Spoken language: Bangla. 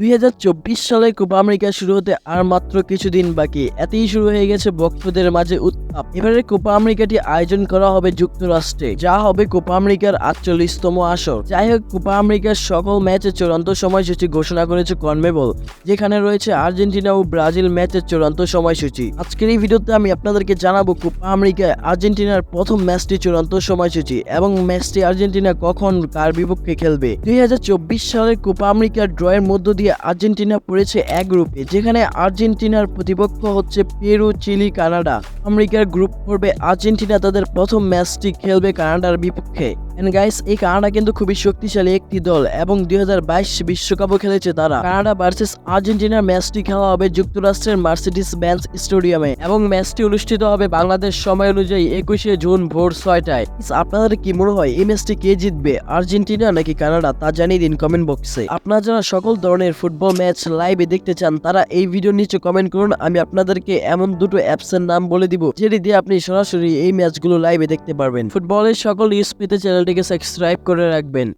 2024 সালে কোপা আমেরিকা শুরু হতে আর মাত্র কিছুদিন বাকি, এতেই শুরু হয়ে গেছে ভক্তদের মাঝে উত্তাপ। এবারে কোপা আমেরিকাটি আয়োজন করা হবে যুক্তরাষ্ট্রে, যা হবে কোপা আমেরিকার 48তম আসর। যাই হোক, কোপা আমেরিকার সকল ম্যাচের চূড়ান্ত সময়সূচি ঘোষণা করেছে কনমেবল, যেখানে রয়েছে আর্জেন্টিনা ও ব্রাজিল ম্যাচের চূড়ান্ত সময়সূচি। আজকের এই ভিডিওতে আমি আপনাদেরকে জানাবো কোপা আমেরিকায় আর্জেন্টিনার প্রথম ম্যাচটি চূড়ান্ত সময়সূচি এবং ম্যাচটি আর্জেন্টিনা কখন কার বিপক্ষে খেলবে। 2024 সালের কোপা আমেরিকার ড্রয়ের মধ্য দিয়ে আর্জেন্টিনা পড়েছে এক গ্রুপে, যেখানে আর্জেন্টিনার প্রতিপক্ষ হচ্ছে পেরু, চিলি, কানাডা। আমেরিকার গ্রুপ পর্বে আর্জেন্টিনা তাদের প্রথম ম্যাচটি খেলবে কানাডার বিপক্ষে। এন্ড গাইস, এই কানাডা কিন্তু খুবই শক্তিশালী একটি দল এবং 2022 বিশ্বকাপও খেলেছে তারা। কানাডা ভার্সেস আর্জেন্টিনার ম্যাচটি খেলা হবে যুক্তরাষ্ট্রের মার্সিডিস বেঞ্জ স্টেডিয়ামে এবং ম্যাচটি অনুষ্ঠিত হবে বাংলাদেশ সময় অনুযায়ী 21শে জুন ভোর 6টায়। আপনাদের কি মনে হয় এই ম্যাচটি কে জিতবে, আর্জেন্টিনা নাকি কানাডা? তা জানিয়ে দিন কমেন্ট বক্সে। আপনারা যারা সকল ধরনের ফুটবল ম্যাচ লাইভে দেখতে চান তারা এই ভিডিওর নিচে কমেন্ট করুন। আমি আপনাদেরকে এমন দুটো অ্যাপসের নাম বলে দিব যেটি দিয়ে আপনি সরাসরি এই ম্যাচগুলো লাইভে দেখতে পারবেন। ফুটবলের সকল নিউজ পেতে চ্যানেলটিকে সাবস্ক্রাইব করে রাখবেন।